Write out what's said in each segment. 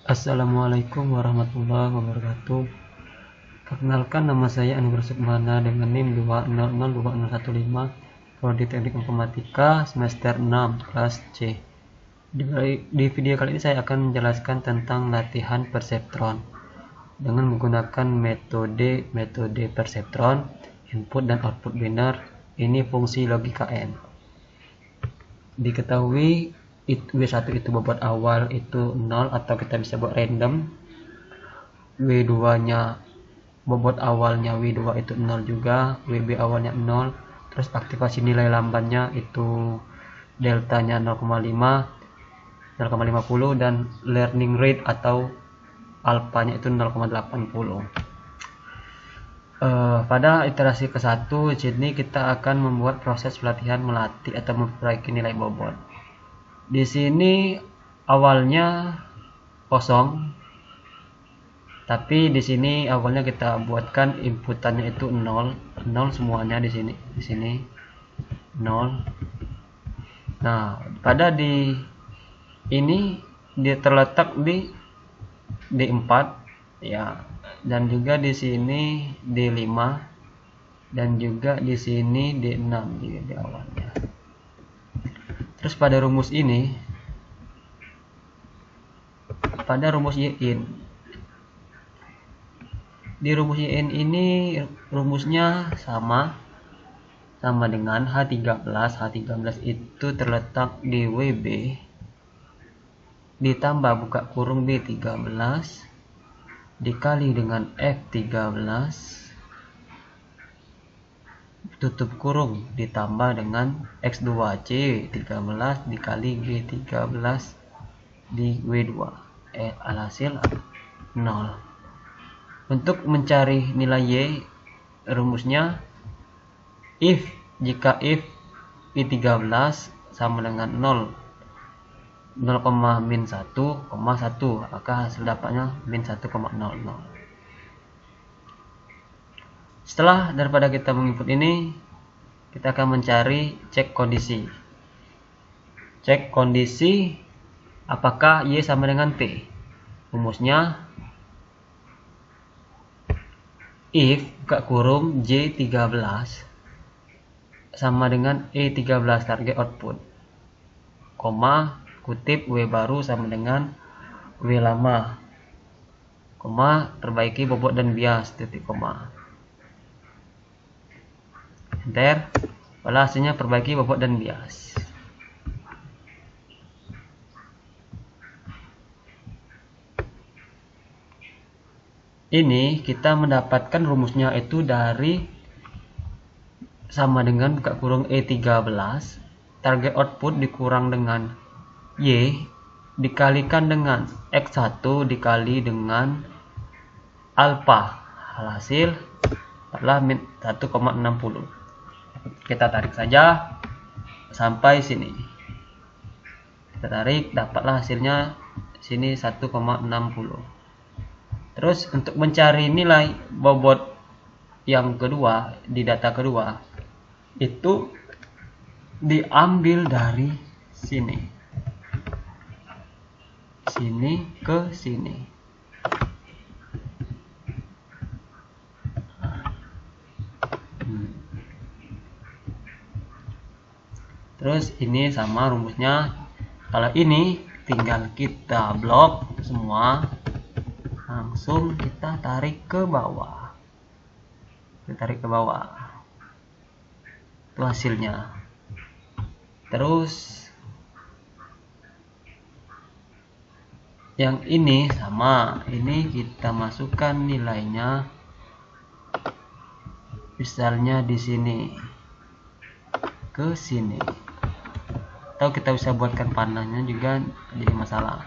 Assalamualaikum warahmatullahi wabarakatuh. Perkenalkan, nama saya Anwar Sukmana dengan NIM 2002015, Prodi Teknik Informatika semester 6 kelas C. Di video kali ini saya akan menjelaskan tentang latihan perseptron dengan menggunakan metode perseptron, input dan output binär. Ini fungsi logika N. Diketahui W1 itu bobot awal itu 0, atau kita bisa buat random. W2 nya bobot awalnya W2 itu 0 juga, WB awalnya 0. Terus aktivasi nilai lambannya itu deltanya 0,50 dan learning rate atau alfanya itu 0,80. Pada iterasi ke-1 sini kita akan membuat proses pelatihan melatih atau memperbaiki nilai bobot. Di sini awalnya kosong, tapi di sini awalnya kita buatkan inputannya itu 0 semuanya di sini 0. Nah, pada ini dia terletak di D4 ya, dan juga di sini D5 dan juga di sini D6 di awalnya. Terus pada rumus ini, pada rumus Yin, di rumus Yin ini rumusnya sama dengan H13. H13 itu terletak di WB ditambah buka kurung D13 dikali dengan F13 tutup kurung ditambah dengan X2C 13 dikali G13 di W2 alhasil 0. Untuk mencari nilai Y, rumusnya jika if I13 sama dengan 0, 0,-1,1, maka hasil dapatnya -1,00. Setelah daripada kita menginput ini, kita akan mencari cek kondisi. Cek kondisi apakah Y sama dengan T. Rumusnya if buka kurung J13 sama dengan E13 target output, koma kutip W baru sama dengan W lama, koma perbaiki bobot dan bias, titik koma. Enter. Pada hasilnya perbaiki bobot dan bias. Ini kita mendapatkan rumusnya itu dari sama dengan buka kurung E13 target output dikurang dengan Y dikalikan dengan X1 dikali dengan alpha, hasil adalah -1,60. Kita tarik saja sampai sini. Kita tarik, dapatlah hasilnya sini 1,60. Terus untuk mencari nilai bobot yang kedua di data kedua itu diambil dari sini ke sini. Terus ini sama rumusnya. Kalau ini tinggal kita blok semua, langsung kita tarik ke bawah. Itu hasilnya. Terus yang ini sama, ini kita masukkan nilainya, misalnya di sini ke sini, atau kita bisa buatkan panahnya juga jadi masalah.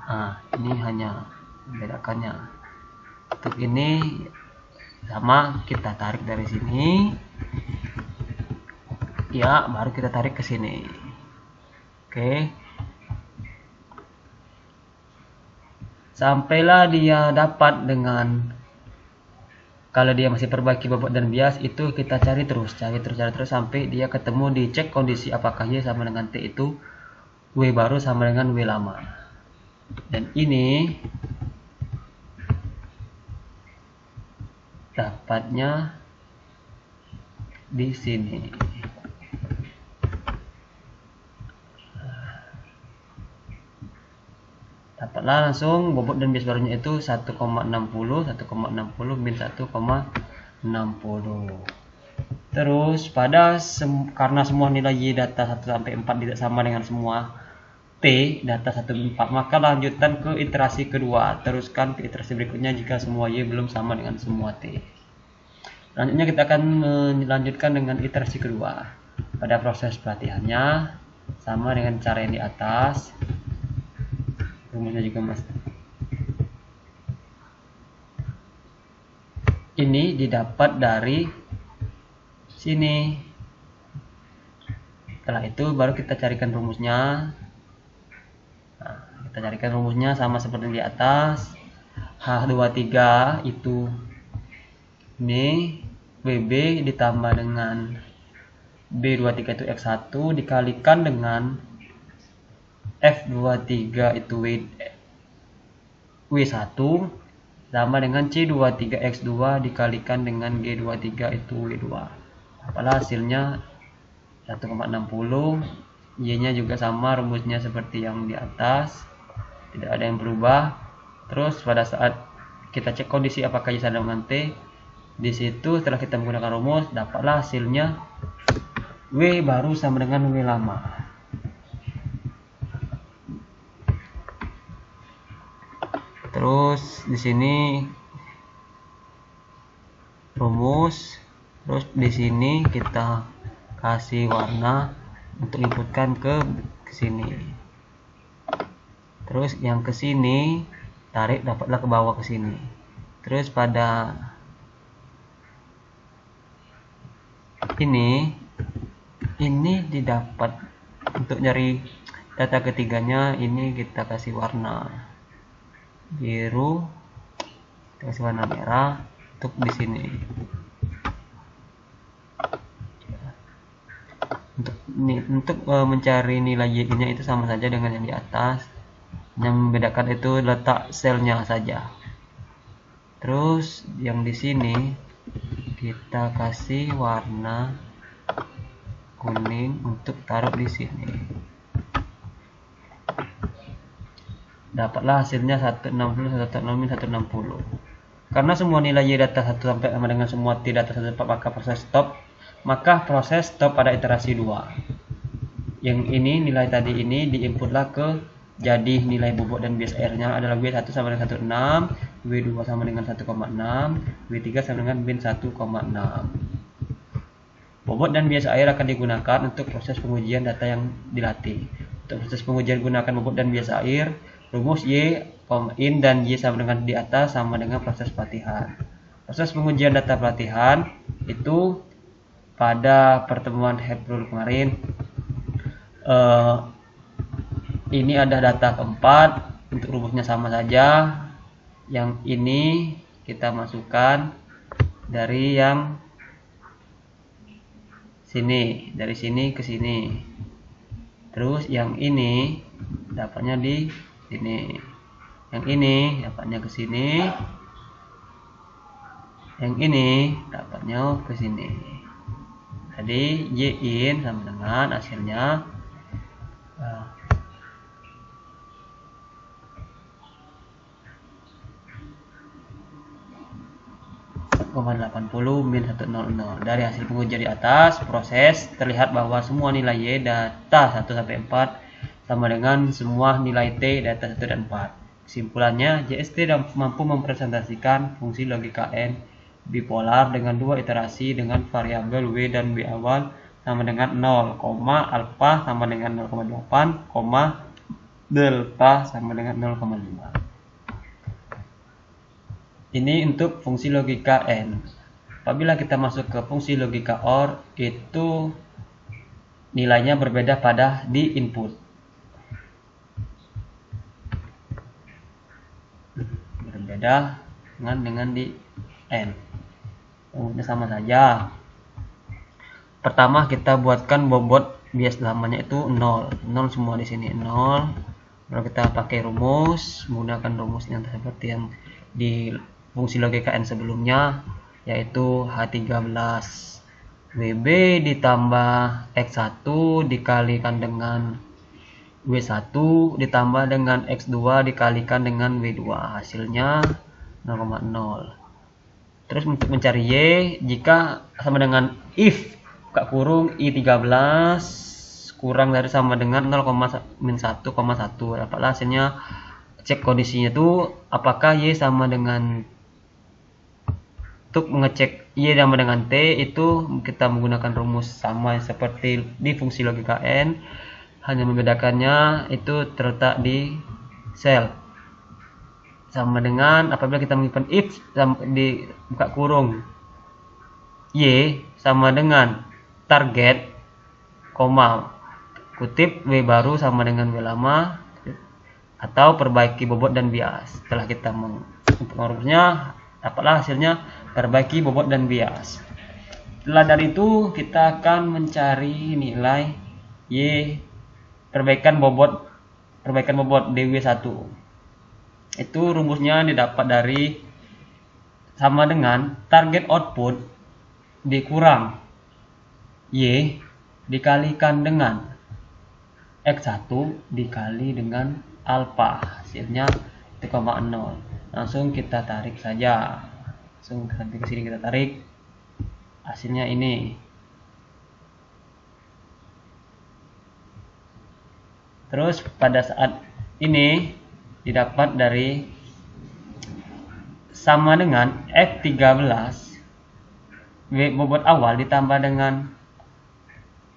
Nah, ini hanya membedakannya. Untuk ini sama, kita tarik dari sini ya, baru kita tarik ke sini. Oke, sampailah dia dapat dengan, kalau dia masih perbaiki bobot dan bias, itu kita cari terus sampai dia ketemu di cek kondisi apakah Y sama dengan T itu W baru sama dengan W lama. Dan ini dapatnya di sini. Dapatlah langsung bobot dan bias barunya itu 1,60 min 1,60. Terus karena semua nilai Y data 1 sampai 4 tidak sama dengan semua T data 1 sampai 4, maka lanjutkan ke iterasi kedua. Teruskan ke iterasi berikutnya jika semua Y belum sama dengan semua T. Selanjutnya kita akan melanjutkan dengan iterasi kedua. Pada proses pelatihannya sama dengan cara yang di atas. Rumusnya juga mas. Ini didapat dari sini. Setelah itu baru kita carikan rumusnya. Nah, kita carikan rumusnya sama seperti di atas. H23 itu ini BB ditambah dengan B23 itu X1 dikalikan dengan F23 itu W1 sama dengan C23X2 dikalikan dengan G23 itu W2. Apalah hasilnya 1,60. Y nya juga sama rumusnya seperti yang di atas, tidak ada yang berubah. Terus pada saat kita cek kondisi apakah Y sama dengan T, di situ setelah kita menggunakan rumus dapatlah hasilnya W baru sama dengan W lama. Terus di sini rumus, terus di sini kita kasih warna untuk inputkan ke sini. Terus yang ke sini tarik dapatlah ke bawah ke sini. Terus pada ini didapat untuk nyari data ketiganya, ini kita kasih warna biru, kita kasih warna merah untuk di sini. Untuk mencari nilai Y-nya itu sama saja dengan yang di atas. Yang membedakan itu letak selnya saja. Terus yang di sini kita kasih warna kuning untuk taruh di sini. Dapatlah hasilnya 160, 160. Karena semua nilai Y data 1 sampai sama dengan semua T data 1 sampai, maka proses stop pada iterasi 2. Yang ini nilai tadi ini diinputlah ke jadi nilai bobot dan bias airnya adalah W1 sama dengan 1,6, W2 sama dengan 1,6, W3 sama dengan min 1,6. Bobot dan bias air akan digunakan untuk proses pengujian data yang dilatih. Untuk proses pengujian gunakan bobot dan bias air, rumus Y, in dan Y sama dengan di atas sama dengan proses pelatihan. Proses pengujian data pelatihan itu pada pertemuan April kemarin, ini ada data keempat, untuk rumusnya sama saja. Yang ini kita masukkan dari yang sini, dari sini ke sini. Terus yang ini dapatnya di sini. Yang ini dapatnya ke sini. Yang ini dapatnya ke sini. Jadi Y in sama dengan hasilnya 1,80 min 100. Dari hasil pengujian di atas proses terlihat bahwa semua nilai Y data 1 sampai 4 sama dengan semua nilai T data 1 dan 4. Kesimpulannya, JST mampu mempresentasikan fungsi logika N bipolar dengan dua iterasi dengan variabel W dan W awal sama dengan 0, alfa sama dengan 0,8, delta sama dengan 0,5. Ini untuk fungsi logika N. Apabila kita masuk ke fungsi logika OR, itu nilainya berbeda pada di input. Berbeda dengan di N. Inputnya sama saja. Pertama kita buatkan bobot bias lamanya itu 0. 0 semua di sini 0. Kalau kita pakai rumus, menggunakan rumus yang seperti yang di fungsi logika n sebelumnya, yaitu H13 WB ditambah X1 dikalikan dengan W1 ditambah dengan X2 dikalikan dengan W2, hasilnya 0,0. Terus untuk mencari Y, jika sama dengan if buka kurung I13 kurang dari sama dengan 0,1,1, dapatlah hasilnya. Cek kondisinya itu apakah Y sama dengan, untuk mengecek Y sama dengan T itu kita menggunakan rumus sama seperti di fungsi logika N, hanya membedakannya itu terletak di sel. Sama dengan apabila kita menyimpan if di buka kurung Y sama dengan target, koma kutip W baru sama dengan W lama, atau perbaiki bobot dan bias. Setelah kita rumusnya, dapatlah hasilnya perbaiki bobot dan bias. Setelah dari itu kita akan mencari nilai Y perbaikan bobot DW1. Itu rumusnya didapat dari sama dengan target output dikurang Y dikalikan dengan X1 dikali dengan alfa, hasilnya 1,0. Langsung kita tarik saja. Langsung sampai ke sini kita tarik. Hasilnya ini. Terus pada saat ini didapat dari sama dengan X13 bobot awal ditambah dengan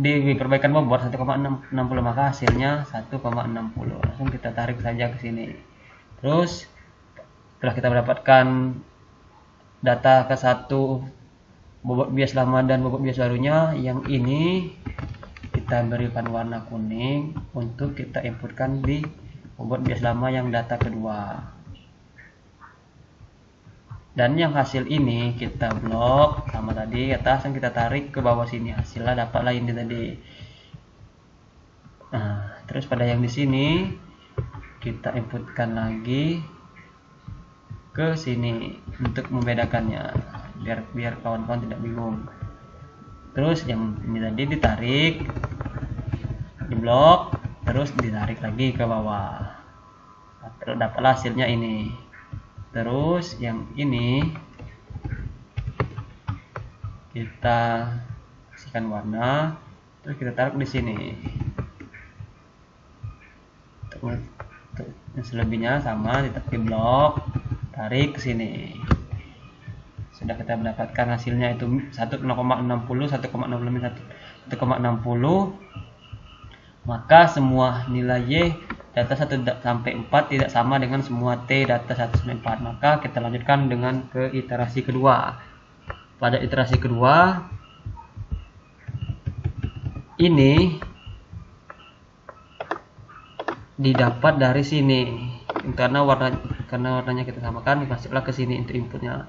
DW perbaikan bobot 1,60, maka hasilnya 1,60. Langsung kita tarik saja ke sini. Terus setelah kita mendapatkan data ke satu bobot bias lama dan bobot bias barunya, yang ini kita berikan warna kuning untuk kita inputkan di bobot bias lama yang data kedua. Dan yang hasil ini kita blok sama tadi atas, yang kita tarik ke bawah sini, hasilnya dapatlah ini tadi. Nah, terus pada yang di sini kita inputkan lagi ke sini untuk membedakannya, biar kawan-kawan tidak bingung. Terus yang ini tadi ditarik, diblok, terus ditarik lagi ke bawah. Terus dapatlah hasilnya ini. Terus yang ini kita kasihkan warna, terus kita tarik di sini. Untuk yang selebihnya sama, ditarik di blok, tarik ke sini. Sudah kita mendapatkan hasilnya itu 1,60, 1,60, maka semua nilai Y data 1 sampai 4 tidak sama dengan semua T data 1 sampai 4. Maka kita lanjutkan dengan ke iterasi kedua. Pada iterasi kedua ini didapat dari sini, karena warnanya kita samakan, masuklah ke sini untuk inputnya.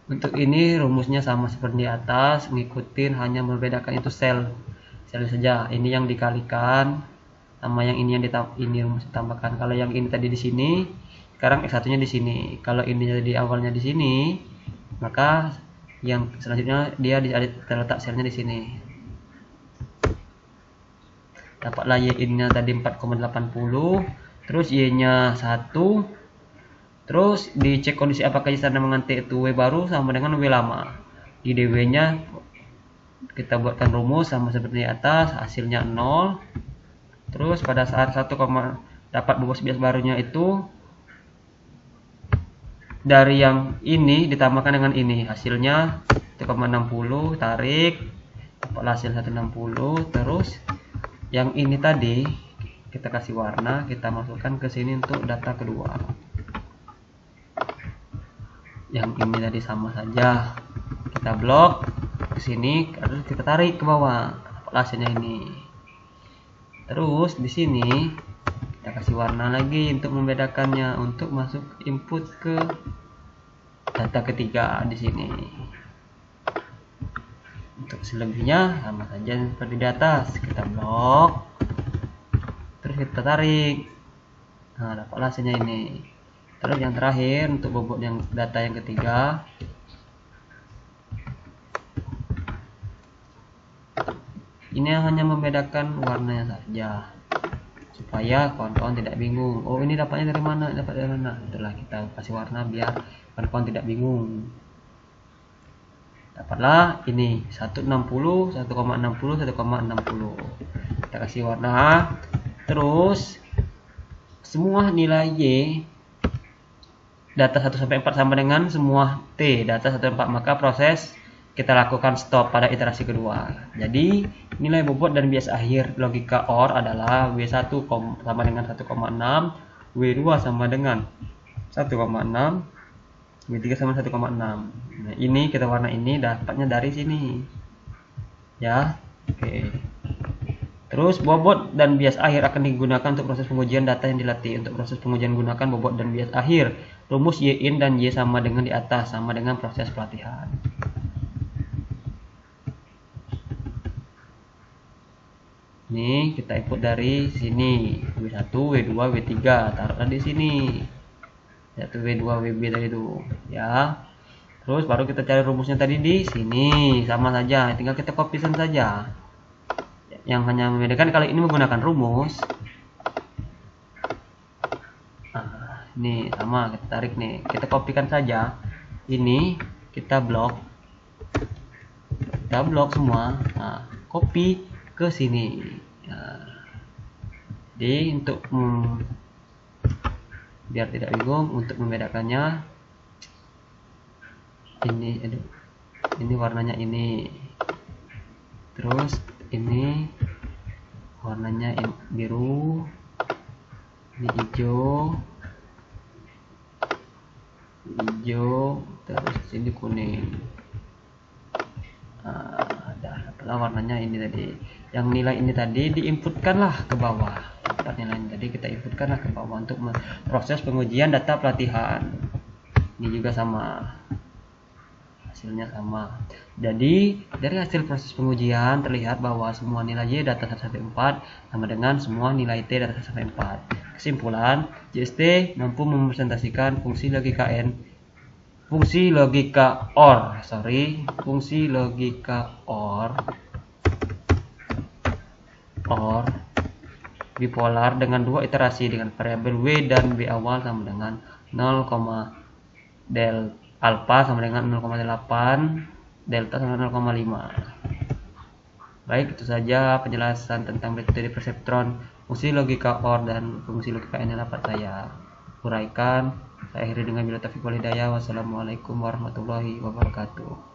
Untuk ini rumusnya sama seperti di atas, ngikutin, hanya membedakan itu sel saja. Ini yang dikalikan sama yang ini rumus ditambahkan. Kalau yang ini tadi di sini, sekarang X1-nya di sini. Kalau ini jadi awalnya di sini, maka yang selanjutnya dia terletak selnya di sini. Dapatlah Y ini tadi 4,80, terus Y-nya 1. Terus dicek kondisi apakah Y sama dengan T itu W baru sama dengan W lama. Di DW-nya kita buatkan rumus sama seperti di atas, hasilnya 0. Terus pada saat dapat bobot bias barunya itu dari yang ini ditambahkan dengan ini, hasilnya 1,60, tarik, dapatlah hasil 160. Terus yang ini tadi kita kasih warna, kita masukkan ke sini untuk data kedua. Yang ini tadi sama saja, kita blok ke sini, terus kita tarik ke bawah, dapatlah hasilnya ini. Terus di sini kita kasih warna lagi untuk membedakannya, untuk masuk input ke data ketiga di sini. Untuk selebihnya sama saja seperti di atas, kita blok, terus kita tarik. Nah, dapatlah hasilnya ini. Terus yang terakhir untuk bobot yang data yang ketiga, ini hanya membedakan warnanya saja supaya kawan-kawan tidak bingung. Oh, ini dapatnya dari mana? Dapat dari mana? Itulah kita kasih warna biar kawan-kawan tidak bingung. Dapatlah ini 160, 1,60, 1,60. Kita kasih warna. Terus semua nilai Y data 1 sampai 4 sama dengan semua T data 1 sampai 4, maka proses kita lakukan stop pada iterasi kedua. Jadi nilai bobot dan bias akhir logika OR adalah W1 sama dengan 1,6, W2 sama dengan 1,6, W3 sama 1,6. Nah, ini kita warna ini dapatnya dari sini. Ya. Oke. Terus bobot dan bias akhir akan digunakan untuk proses pengujian data yang dilatih. Untuk proses pengujian gunakan bobot dan bias akhir. Rumus Y in dan Y sama dengan di atas, sama dengan proses pelatihan. Ini kita input dari sini, W1, W2, W3, taruhlah di sini. W1, W2, WB tadi itu, ya. Terus baru kita cari rumusnya tadi di sini, sama saja, tinggal kita copy-paste saja. Yang hanya membedakan kali ini menggunakan rumus. Nah, ini sama, kita tarik nih, kita kopikan saja. Ini kita blok semua. Nah, copy ke sini. Nah, jadi untuk biar tidak bingung, untuk membedakannya ini warnanya ini, terus ini warnanya biru, ini hijau, terus sini kuning. Nah, warnanya ini tadi, yang nilai ini tadi diinputkanlah ke bawah. Nilai tadi kita inputkanlah ke bawah untuk proses pengujian data pelatihan. Ini juga sama, hasilnya sama. Jadi dari hasil proses pengujian terlihat bahwa semua nilai Y data 1 sampai 4 sama dengan semua nilai T data 1 sampai 4. Kesimpulan, JST mampu merepresentasikan fungsi logika OR bipolar dengan dua iterasi dengan variabel W dan B awal sama dengan 0, del alpha sama dengan 0,8, delta sama dengan 0,5. Baik, itu saja penjelasan tentang metode perseptron, fungsi logika OR dan fungsi logika N yang dapat saya uraikan. Saya akhiri dengan bila taufiq wal hidayah. Wassalamualaikum warahmatullahi wabarakatuh.